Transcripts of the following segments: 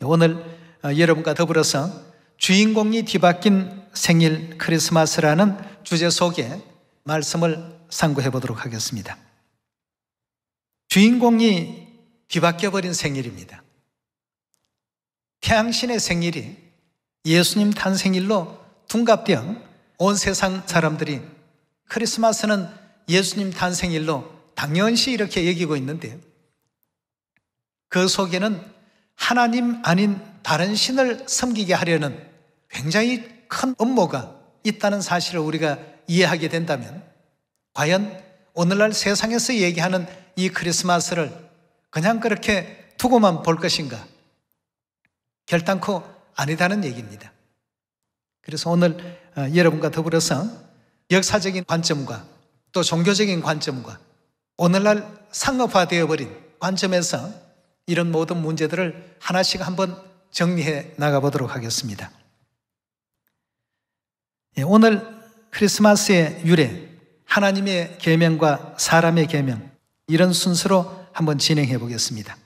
오늘 여러분과 더불어서 주인공이 뒤바뀐 생일 크리스마스라는 주제 속에 말씀을 상고해 보도록 하겠습니다. 주인공이 뒤바뀌어버린 생일입니다. 태양신의 생일이 예수님 탄생일로 둔갑되어 온 세상 사람들이 크리스마스는 예수님 탄생일로 당연시 이렇게 여기고 있는데, 그 속에는 하나님 아닌 다른 신을 섬기게 하려는 굉장히 큰 음모가 있다는 사실을 우리가 이해하게 된다면, 과연 오늘날 세상에서 얘기하는 이 크리스마스를 그냥 그렇게 두고만 볼 것인가? 결단코 아니다는 얘기입니다. 그래서 오늘 여러분과 더불어서 역사적인 관점과 또 종교적인 관점과 오늘날 상업화되어 버린 관점에서 이런 모든 문제들을 하나씩 한번 정리해 나가보도록 하겠습니다. 오늘 크리스마스의 유래, 하나님의 계명과 사람의 계명, 이런 순서로 한번 진행해 보겠습니다.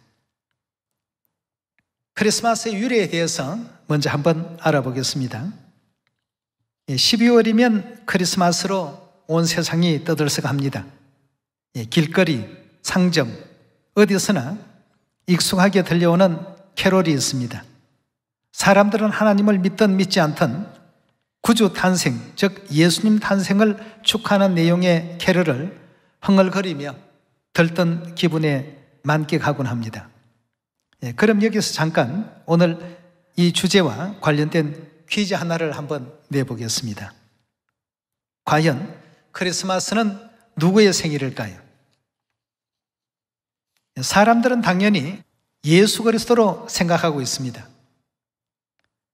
크리스마스의 유래에 대해서 먼저 한번 알아보겠습니다. 12월이면 크리스마스로 온 세상이 떠들썩합니다. 길거리, 상점, 어디서나 익숙하게 들려오는 캐롤이 있습니다. 사람들은 하나님을 믿든 믿지 않든 구주 탄생, 즉 예수님 탄생을 축하하는 내용의 캐롤을 흥얼거리며 들뜬 기분에 만끽하곤 합니다. 그럼 여기서 잠깐 오늘 이 주제와 관련된 퀴즈 하나를 한번 내보겠습니다. 과연 크리스마스는 누구의 생일일까요? 사람들은 당연히 예수 그리스도로 생각하고 있습니다.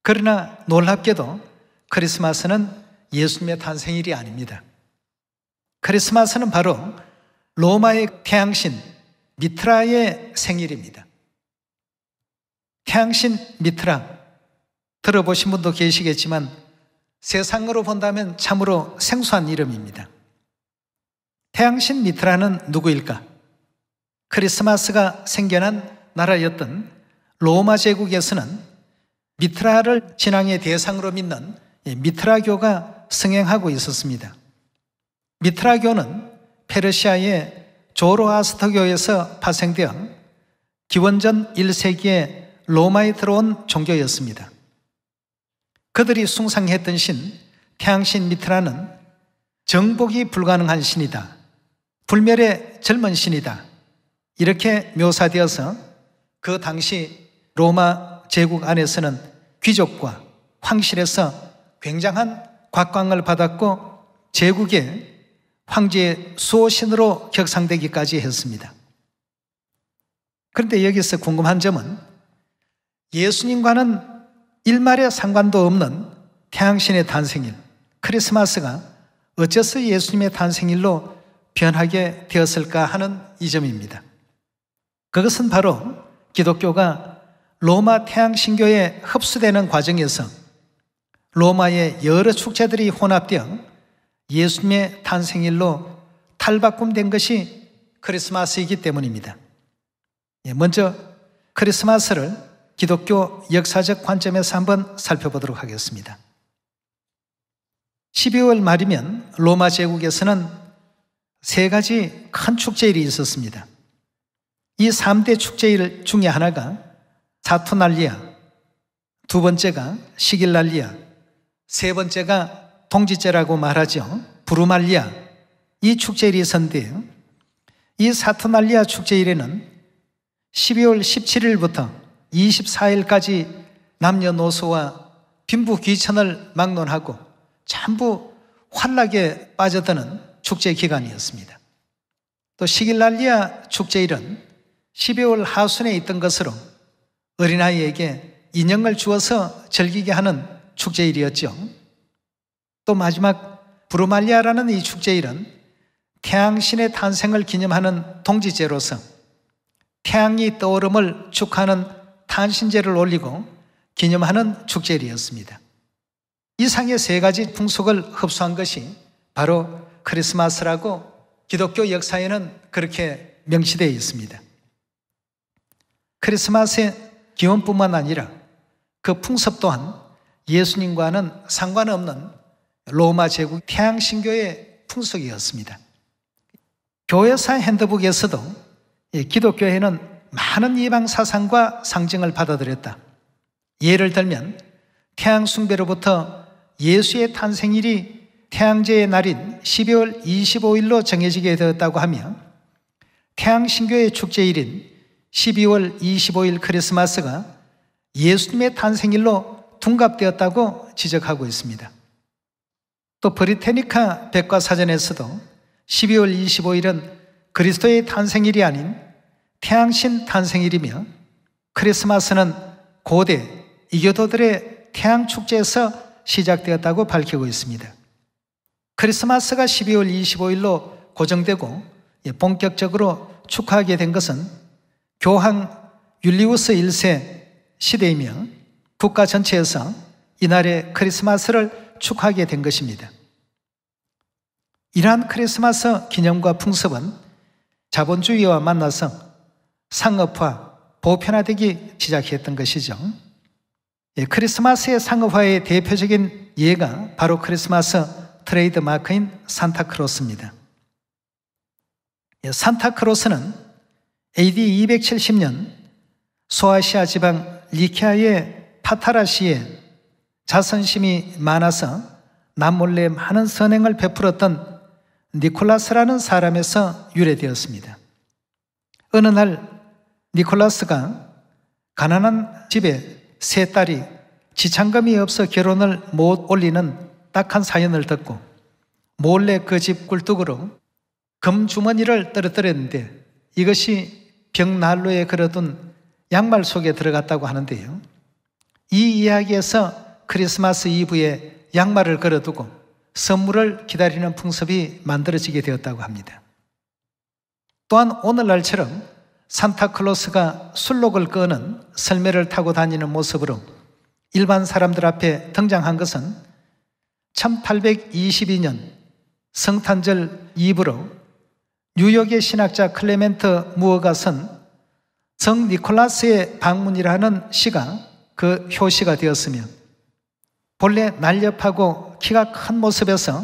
그러나 놀랍게도 크리스마스는 예수님의 탄생일이 아닙니다. 크리스마스는 바로 로마의 태양신 미트라의 생일입니다. 태양신 미트라, 들어보신 분도 계시겠지만 세상으로 본다면 참으로 생소한 이름입니다. 태양신 미트라는 누구일까? 크리스마스가 생겨난 나라였던 로마 제국에서는 미트라를 신앙의 대상으로 믿는 미트라교가 승행하고 있었습니다. 미트라교는 페르시아의 조로아스터교에서 파생되어 기원전 1세기에 로마에 들어온 종교였습니다. 그들이 숭상했던 신, 태양신 미트라는 정복이 불가능한 신이다, 불멸의 젊은 신이다, 이렇게 묘사되어서 그 당시 로마 제국 안에서는 귀족과 황실에서 굉장한 곽광을 받았고 제국의 황제의 수호신으로 격상되기까지 했습니다. 그런데 여기서 궁금한 점은 예수님과는 일말의 상관도 없는 태양신의 탄생일, 크리스마스가 어째서 예수님의 탄생일로 변하게 되었을까 하는 이 점입니다. 그것은 바로 기독교가 로마 태양신교에 흡수되는 과정에서 로마의 여러 축제들이 혼합되어 예수님의 탄생일로 탈바꿈된 것이 크리스마스이기 때문입니다. 먼저 크리스마스를 기독교 역사적 관점에서 한번 살펴보도록 하겠습니다. 12월 말이면 로마 제국에서는 세 가지 큰 축제일이 있었습니다. 이 3대 축제일 중에 하나가 사투날리아, 두 번째가 시길날리아, 세 번째가 동지제라고 말하죠. 부르말리아, 이 축제일이 있었는데요. 이 사투날리아 축제일에는 12월 17일부터 24일까지 남녀노소와 빈부귀천을 막론하고 전부 환락에 빠져드는 축제 기간이었습니다. 또 시길날리아 축제일은 12월 하순에 있던 것으로 어린아이에게 인형을 주어서 즐기게 하는 축제일이었죠. 또 마지막 부르말리아라는 이 축제일은 태양신의 탄생을 기념하는 동지제로서 태양이 떠오름을 축하하는 탄신제를 올리고 기념하는 축제일이었습니다. 이상의 세 가지 풍속을 흡수한 것이 바로 크리스마스라고 기독교 역사에는 그렇게 명시되어 있습니다. 크리스마스의 기원뿐만 아니라 그 풍습 또한 예수님과는 상관없는 로마 제국 태양신교의 풍속이었습니다. 교회사 핸드북에서도 기독교회는 많은 이방 사상과 상징을 받아들였다. 예를 들면 태양 숭배로부터 예수의 탄생일이 태양제의 날인 12월 25일로 정해지게 되었다고 하며 태양신교의 축제일인 12월 25일 크리스마스가 예수님의 탄생일로 둔갑되었다고 지적하고 있습니다. 또 브리테니카 백과사전에서도 12월 25일은 그리스도의 탄생일이 아닌 태양신 탄생일이며 크리스마스는 고대 이교도들의 태양 축제에서 시작되었다고 밝히고 있습니다. 크리스마스가 12월 25일로 고정되고 본격적으로 축하하게 된 것은 교황 율리우스 1세 시대이며 국가 전체에서 이날의 크리스마스를 축하하게 된 것입니다. 이러한 크리스마스 기념과 풍습은 자본주의와 만나서 상업화, 보편화되기 시작했던 것이죠. 크리스마스의 상업화의 대표적인 예가 바로 크리스마스 트레이드 마크인 산타크로스입니다. 산타크로스는 AD 270년 소아시아 지방 리키아의 파타라시에 자선심이 많아서 남몰래 많은 선행을 베풀었던 니콜라스라는 사람에서 유래되었습니다. 어느 날 니콜라스가 가난한 집에 세 딸이 지참금이 없어 결혼을 못 올리는 딱한 사연을 듣고 몰래 그 집 꿀뚝으로 금주머니를 떨어뜨렸는데 이것이 벽난로에 걸어둔 양말 속에 들어갔다고 하는데요. 이 이야기에서 크리스마스 이브에 양말을 걸어두고 선물을 기다리는 풍습이 만들어지게 되었다고 합니다. 또한 오늘날처럼 산타클로스가 술록을 끄는 설매를 타고 다니는 모습으로 일반 사람들 앞에 등장한 것은 1822년 성탄절 이브로 뉴욕의 신학자 클레멘트 무어가 쓴 성 니콜라스의 방문이라는 시가 그 효시가 되었으며 본래 날렵하고 키가 큰 모습에서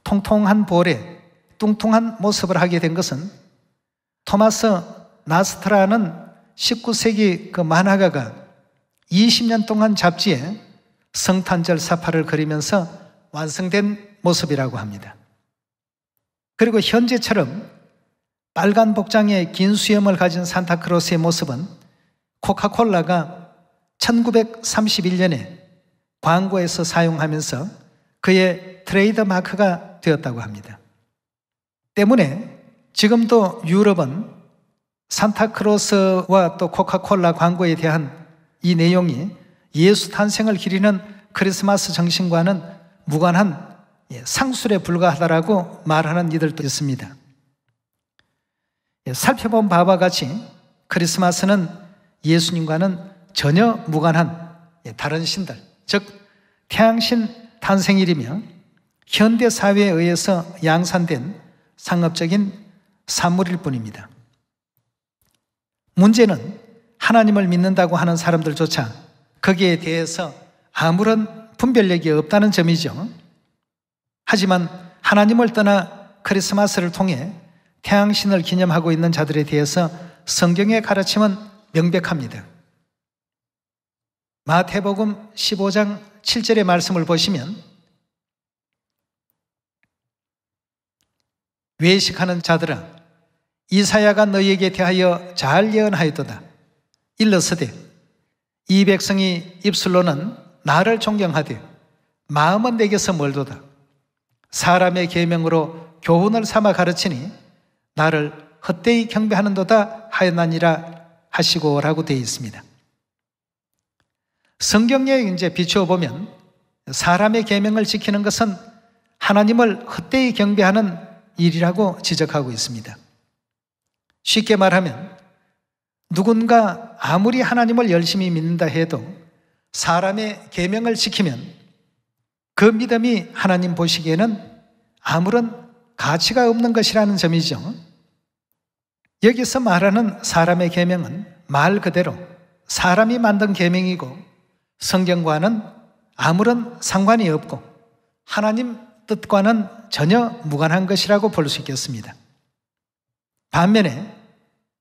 통통한 볼에 뚱뚱한 모습을 하게 된 것은 토마스 나스트라는 19세기 그 만화가가 20년 동안 잡지에 성탄절 사파를 그리면서 완성된 모습이라고 합니다. 그리고 현재처럼 빨간 복장에 긴 수염을 가진 산타크로스의 모습은 코카콜라가 1931년에 광고에서 사용하면서 그의 트레이드 마크가 되었다고 합니다. 때문에 지금도 유럽은 산타크로스와 또 코카콜라 광고에 대한 이 내용이 예수 탄생을 기리는 크리스마스 정신과는 무관한 상술에 불과하다라고 말하는 이들도 있습니다. 살펴본 바와 같이 크리스마스는 예수님과는 전혀 무관한 다른 신들, 즉 태양신 탄생일이며 현대 사회에 의해서 양산된 상업적인 산물일 뿐입니다. 문제는 하나님을 믿는다고 하는 사람들조차 거기에 대해서 아무런 분별력이 없다는 점이죠. 하지만 하나님을 떠나 크리스마스를 통해 태양신을 기념하고 있는 자들에 대해서 성경의 가르침은 명백합니다. 마태복음 15장 7절의 말씀을 보시면 외식하는 자들아 이사야가 너희에게 대하여 잘 예언하였도다. 일러서되 이 백성이 입술로는 나를 존경하되 마음은 내게서 멀도다. 사람의 계명으로 교훈을 삼아 가르치니 나를 헛되이 경배하는도다 하였나니라 하시고라고 되어 있습니다. 성경에 이제 비추어 보면 사람의 계명을 지키는 것은 하나님을 헛되이 경배하는 일이라고 지적하고 있습니다. 쉽게 말하면 누군가 아무리 하나님을 열심히 믿는다 해도 사람의 계명을 지키면 그 믿음이 하나님 보시기에는 아무런 가치가 없는 것이라는 점이죠. 여기서 말하는 사람의 계명은 말 그대로 사람이 만든 계명이고 성경과는 아무런 상관이 없고 하나님 뜻과는 전혀 무관한 것이라고 볼 수 있겠습니다. 반면에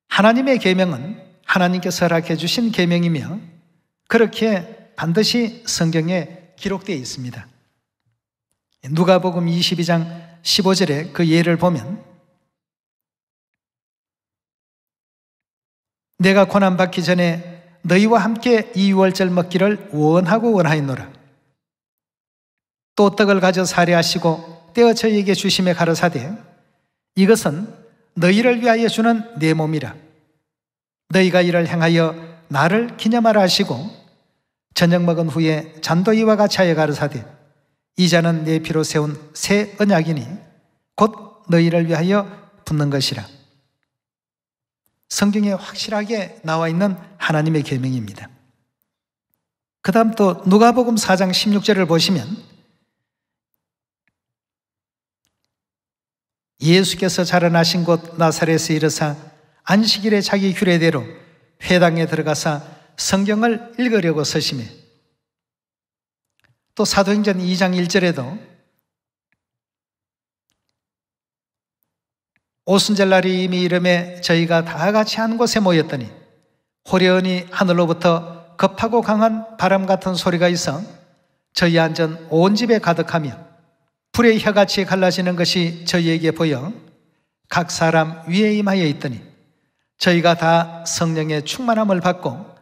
하나님의 계명은 하나님께서 허락해 주신 계명이며 그렇게 반드시 성경에 기록되어 있습니다. 누가복음 22장 15절에 그 예를 보면 내가 고난받기 전에 너희와 함께 이 유월절 먹기를 원하고 원하였노라. 또 떡을 가져 살해하시고 떼어 저희에게 주심에 가로사대 이것은 너희를 위하여 주는 내 몸이라. 너희가 이를 행하여 나를 기념하라 하시고 저녁 먹은 후에 잔도 이와 같이 하여 가로사대 이 잔은 내 피로 세운 새 언약이니 곧 너희를 위하여 붓는 것이라. 성경에 확실하게 나와 있는 하나님의 계명입니다. 그 다음 또 누가복음 4장 16절을 보시면 예수께서 자라나신 곳 나사렛에 이르사 안식일에 자기 규례대로 회당에 들어가사 성경을 읽으려고 서심해 또 사도행전 2장 1절에도 오순절 날이 이미 이름에 저희가 다 같이 한 곳에 모였더니 호련히 하늘로부터 급하고 강한 바람 같은 소리가 있어 저희 앉은 온 집에 가득하며 불의 혀같이 갈라지는 것이 저희에게 보여 각 사람 위에 임하여 있더니 저희가 다 성령의 충만함을 받고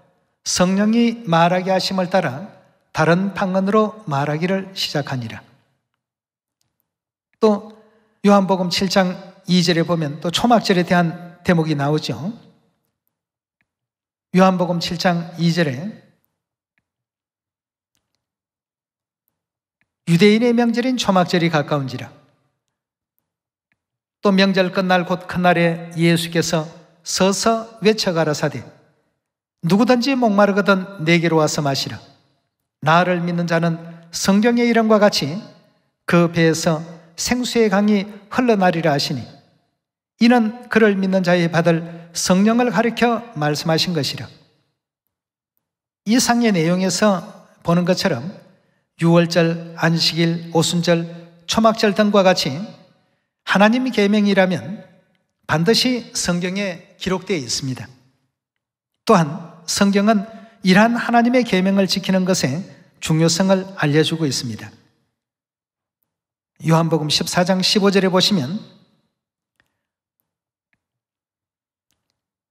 성령이 말하게 하심을 따라 다른 방언으로 말하기를 시작하니라. 또 요한복음 7장 2절에 보면 또 초막절에 대한 대목이 나오죠. 요한복음 7장 2절에 유대인의 명절인 초막절이 가까운지라. 또 명절 끝날 곧 그날에 예수께서 서서 외쳐 가라사대 누구든지 목마르거든 내게로 와서 마시라. 나를 믿는 자는 성경의 이름과 같이 그 배에서 생수의 강이 흘러나리라 하시니 이는 그를 믿는 자의 받을 성령을 가리켜 말씀하신 것이라. 이 상의 내용에서 보는 것처럼 유월절, 안식일, 오순절, 초막절 등과 같이 하나님의 계명이라면 반드시 성경에 기록되어 있습니다. 또한 성경은 이러한 하나님의 계명을 지키는 것에 중요성을 알려주고 있습니다. 요한복음 14장 15절에 보시면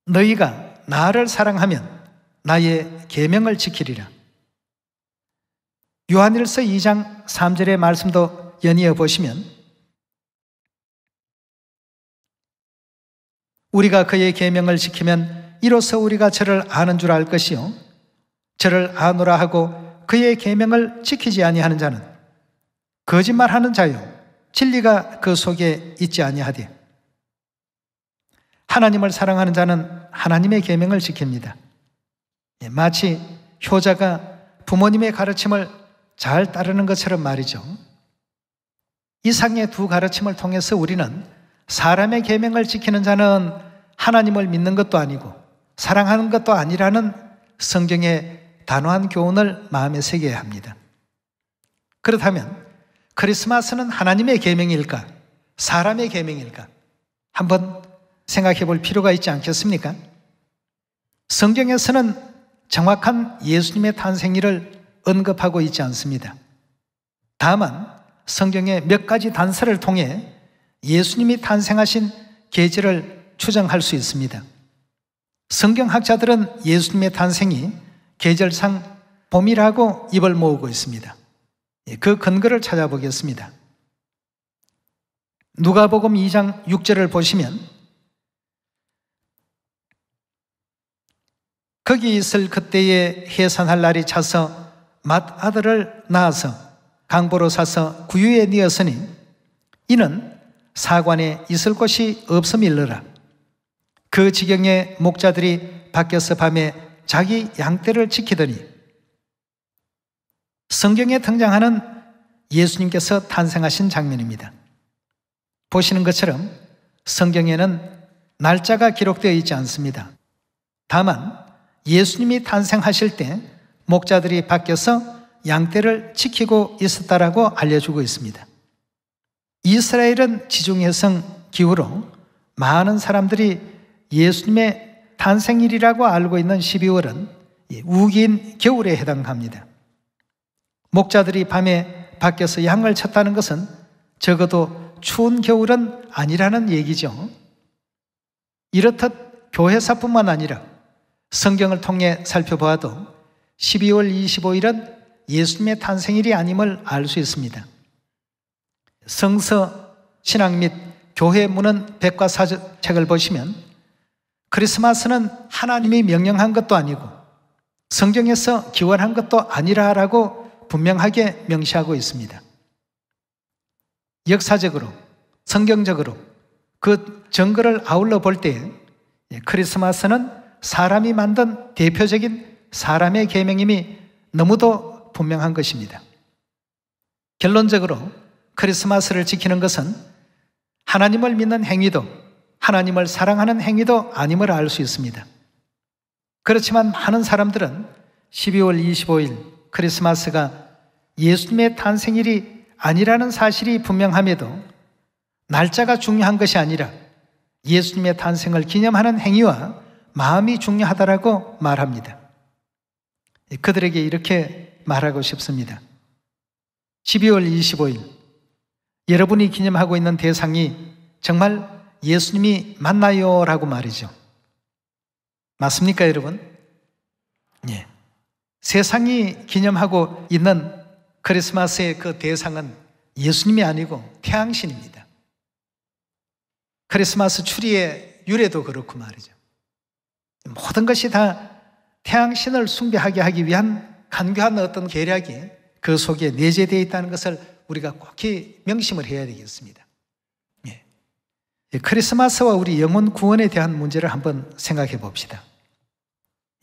너희가 나를 사랑하면 나의 계명을 지키리라. 요한일서 2장 3절의 말씀도 연이어 보시면 우리가 그의 계명을 지키면 이로써 우리가 저를 아는 줄 알 것이요 저를 아노라 하고 그의 계명을 지키지 아니하는 자는 거짓말하는 자요 진리가 그 속에 있지 아니하되 하나님을 사랑하는 자는 하나님의 계명을 지킵니다. 마치 효자가 부모님의 가르침을 잘 따르는 것처럼 말이죠. 이 상의 두 가르침을 통해서 우리는 사람의 계명을 지키는 자는 하나님을 믿는 것도 아니고 사랑하는 것도 아니라는 성경의 단호한 교훈을 마음에 새겨야 합니다. 그렇다면 크리스마스는 하나님의 계명일까? 사람의 계명일까? 한번 생각해 볼 필요가 있지 않겠습니까? 성경에서는 정확한 예수님의 탄생일을 언급하고 있지 않습니다. 다만 성경의 몇 가지 단서를 통해 예수님이 탄생하신 계절을 추정할 수 있습니다. 성경학자들은 예수님의 탄생이 계절상 봄이라고 입을 모으고 있습니다. 그 근거를 찾아보겠습니다. 누가복음 2장 6절을 보시면 거기 있을 그때에 해산할 날이 차서 맏아들을 낳아서 강보로 사서 구유에 뉘었으니 이는 사관에 있을 곳이 없음일러라. 그 지경에 목자들이 밖에서 밤에 자기 양떼를 지키더니 성경에 등장하는 예수님께서 탄생하신 장면입니다. 보시는 것처럼 성경에는 날짜가 기록되어 있지 않습니다. 다만 예수님이 탄생하실 때 목자들이 밖에서 양떼를 지키고 있었다라고 알려주고 있습니다. 이스라엘은 지중해성 기후로 많은 사람들이 예수님의 탄생일이라고 알고 있는 12월은 우기인 겨울에 해당합니다. 목자들이 밤에 밖에서 양을 쳤다는 것은 적어도 추운 겨울은 아니라는 얘기죠. 이렇듯 교회사뿐만 아니라 성경을 통해 살펴보아도 12월 25일은 예수님의 탄생일이 아님을 알 수 있습니다. 성서, 신학 및 교회 문헌 백과사책을 보시면 크리스마스는 하나님이 명령한 것도 아니고 성경에서 기원한 것도 아니라라고 분명하게 명시하고 있습니다. 역사적으로, 성경적으로 그 증거를 아울러 볼 때 크리스마스는 사람이 만든 대표적인 사람의 계명임이 너무도 분명한 것입니다. 결론적으로 크리스마스를 지키는 것은 하나님을 믿는 행위도 하나님을 사랑하는 행위도 아님을 알 수 있습니다. 그렇지만 많은 사람들은 12월 25일 크리스마스가 예수님의 탄생일이 아니라는 사실이 분명함에도 날짜가 중요한 것이 아니라 예수님의 탄생을 기념하는 행위와 마음이 중요하다라고 말합니다. 그들에게 이렇게 말하고 싶습니다. 12월 25일 여러분이 기념하고 있는 대상이 정말 예수님이 맞나요? 라고 말이죠. 맞습니까, 여러분? 예. 세상이 기념하고 있는 크리스마스의 그 대상은 예수님이 아니고 태양신입니다. 크리스마스 추리의 유래도 그렇고 말이죠. 모든 것이 다 태양신을 숭배하게 하기 위한 간교한 어떤 계략이 그 속에 내재되어 있다는 것을 우리가 꼭 명심을 해야 되겠습니다. 예. 크리스마스와 우리 영혼 구원에 대한 문제를 한번 생각해 봅시다.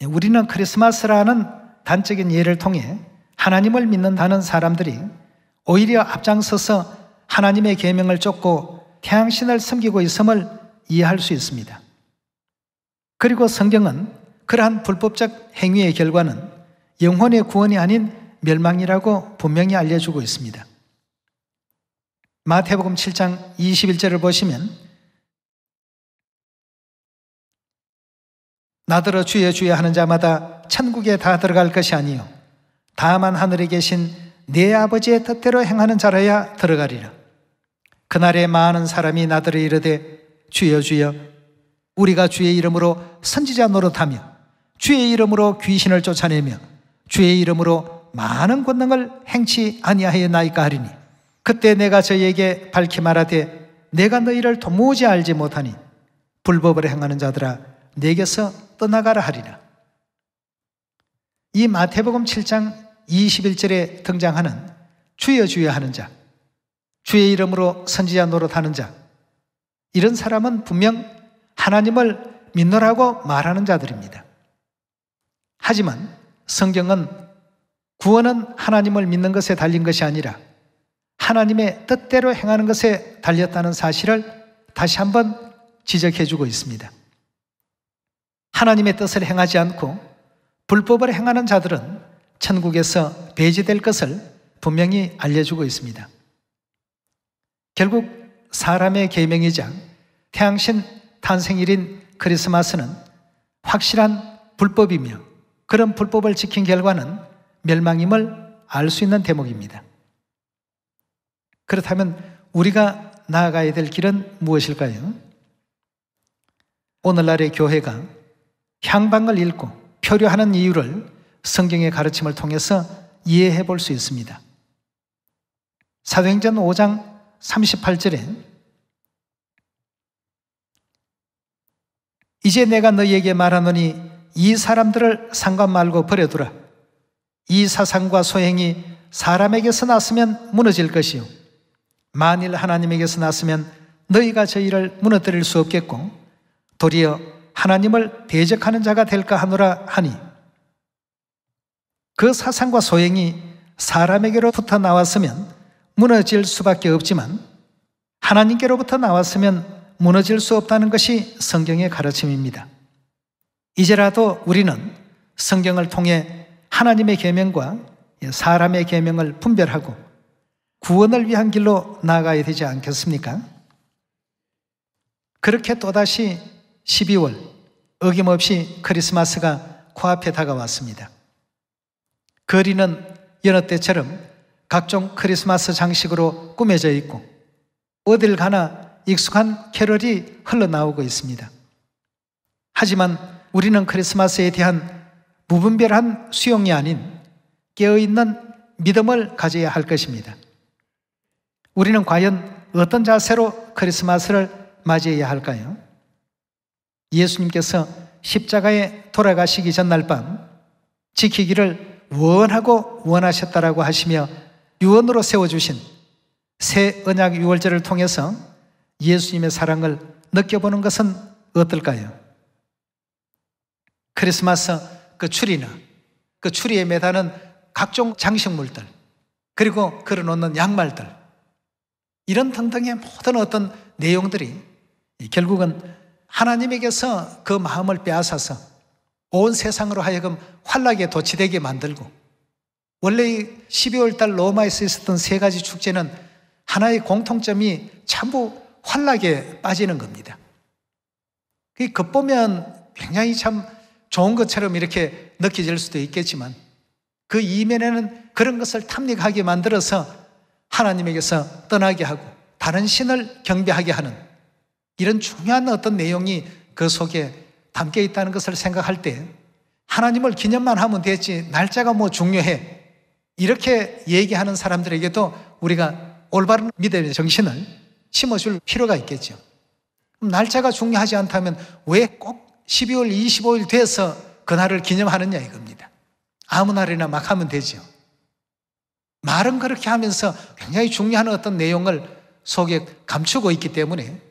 우리는 크리스마스라는 단적인 예를 통해 하나님을 믿는다는 사람들이 오히려 앞장서서 하나님의 계명을 쫓고 태양신을 섬기고 있음을 이해할 수 있습니다. 그리고 성경은 그러한 불법적 행위의 결과는 영혼의 구원이 아닌 멸망이라고 분명히 알려주고 있습니다. 마태복음 7장 21절을 보시면 나더러 주여 주여 하는 자마다 천국에 다 들어갈 것이 아니요 다만 하늘에 계신 내 아버지의 뜻대로 행하는 자라야 들어가리라. 그날에 많은 사람이 나더러 이르되 주여 주여 우리가 주의 이름으로 선지자 노릇하며 주의 이름으로 귀신을 쫓아내며 주의 이름으로 많은 권능을 행치 아니하였나이까 하리니 그때 내가 저희에게 밝히 말하되 내가 너희를 도무지 알지 못하니 불법을 행하는 자들아 내게서 떠나가라 하리라. 이 마태복음 7장 21절에 등장하는 주여 주여 하는 자, 주의 이름으로 선지자 노릇하는 자, 이런 사람은 분명 하나님을 믿노라고 말하는 자들입니다. 하지만 성경은 구원은 하나님을 믿는 것에 달린 것이 아니라 하나님의 뜻대로 행하는 것에 달렸다는 사실을 다시 한번 지적해 주고 있습니다. 하나님의 뜻을 행하지 않고 불법을 행하는 자들은 천국에서 배제될 것을 분명히 알려주고 있습니다. 결국 사람의 계명이자 태양신 탄생일인 크리스마스는 확실한 불법이며 그런 불법을 지킨 결과는 멸망임을 알 수 있는 대목입니다. 그렇다면 우리가 나아가야 될 길은 무엇일까요? 오늘날의 교회가 향방을 잃고 표류하는 이유를 성경의 가르침을 통해서 이해해 볼 수 있습니다. 사도행전 5장 38절에 이제 내가 너희에게 말하노니 이 사람들을 상관 말고 버려두라. 이 사상과 소행이 사람에게서 났으면 무너질 것이요 만일 하나님에게서 났으면 너희가 저희를 무너뜨릴 수 없겠고 도리어 하나님을 대적하는 자가 될까 하노라 하니 그 사상과 소행이 사람에게로부터 나왔으면 무너질 수밖에 없지만 하나님께로부터 나왔으면 무너질 수 없다는 것이 성경의 가르침입니다. 이제라도 우리는 성경을 통해 하나님의 계명과 사람의 계명을 분별하고 구원을 위한 길로 나아가야 되지 않겠습니까? 그렇게 또다시 12월 어김없이 크리스마스가 코앞에 다가왔습니다. 거리는 여느 때처럼 각종 크리스마스 장식으로 꾸며져 있고 어딜 가나 익숙한 캐럴이 흘러나오고 있습니다. 하지만 우리는 크리스마스에 대한 무분별한 수용이 아닌 깨어있는 믿음을 가져야 할 것입니다. 우리는 과연 어떤 자세로 크리스마스를 맞이해야 할까요? 예수님께서 십자가에 돌아가시기 전날 밤 지키기를 원하고 원하셨다라고 하시며 유언으로 세워주신 새 언약 유월절을 통해서 예수님의 사랑을 느껴보는 것은 어떨까요? 크리스마스 그 추리나 그 추리에 매다는 각종 장식물들, 그리고 걸어놓는 양말들, 이런 등등의 모든 어떤 내용들이 결국은 하나님에게서 그 마음을 빼앗아서 온 세상으로 하여금 환락에 도취되게 만들고, 원래 12월 달 로마에서 있었던 세 가지 축제는 하나의 공통점이 전부 환락에 빠지는 겁니다. 겉보면 굉장히 참 좋은 것처럼 이렇게 느껴질 수도 있겠지만 그 이면에는 그런 것을 탐닉하게 만들어서 하나님에게서 떠나게 하고 다른 신을 경배하게 하는 이런 중요한 어떤 내용이 그 속에 담겨 있다는 것을 생각할 때 하나님을 기념만 하면 됐지 날짜가 뭐 중요해, 이렇게 얘기하는 사람들에게도 우리가 올바른 믿음의 정신을 심어줄 필요가 있겠죠. 그럼 날짜가 중요하지 않다면 왜 꼭 12월 25일 돼서 그날을 기념하느냐 이겁니다. 아무 날이나 막 하면 되죠. 말은 그렇게 하면서 굉장히 중요한 어떤 내용을 속에 감추고 있기 때문에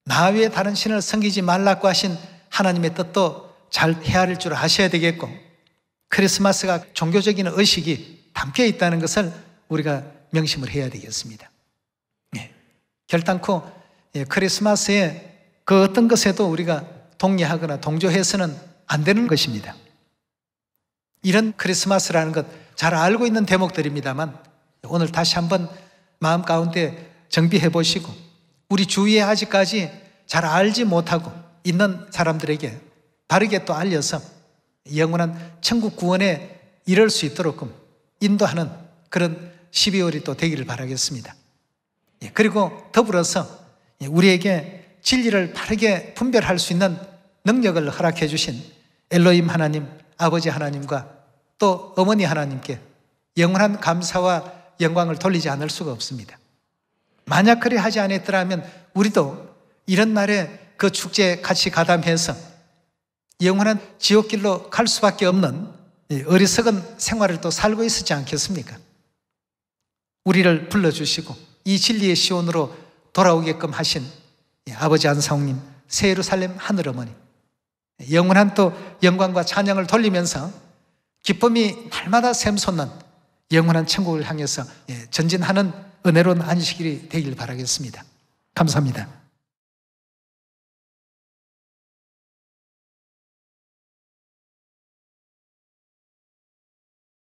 나 외에 다른 신을 섬기지 말라고 하신 하나님의 뜻도 잘 헤아릴 줄 아셔야 되겠고, 크리스마스가 종교적인 의식이 담겨 있다는 것을 우리가 명심을 해야 되겠습니다. 결단코 크리스마스에 그 어떤 것에도 우리가 동의하거나 동조해서는 안 되는 것입니다. 이런 크리스마스라는 것 잘 알고 있는 대목들입니다만 오늘 다시 한번 마음 가운데 정비해 보시고 우리 주위에 아직까지 잘 알지 못하고 있는 사람들에게 바르게 또 알려서 영원한 천국 구원에 이를 수 있도록 인도하는 그런 12월이 또 되기를 바라겠습니다. 그리고 더불어서 우리에게 진리를 바르게 분별할 수 있는 능력을 허락해 주신 엘로힘 하나님, 아버지 하나님과 또 어머니 하나님께 영원한 감사와 영광을 돌리지 않을 수가 없습니다. 만약 그리 하지 않았더라면 우리도 이런 날에 그 축제에 같이 가담해서 영원한 지옥길로 갈 수밖에 없는 어리석은 생활을 또 살고 있었지 않겠습니까? 우리를 불러주시고 이 진리의 시온으로 돌아오게끔 하신 아버지 안사홍님, 새 예루살렘 하늘어머니, 영원한 또 영광과 찬양을 돌리면서 기쁨이 날마다 샘솟는 영원한 천국을 향해서 전진하는 은혜로운 안식일이 되길 바라겠습니다. 감사합니다.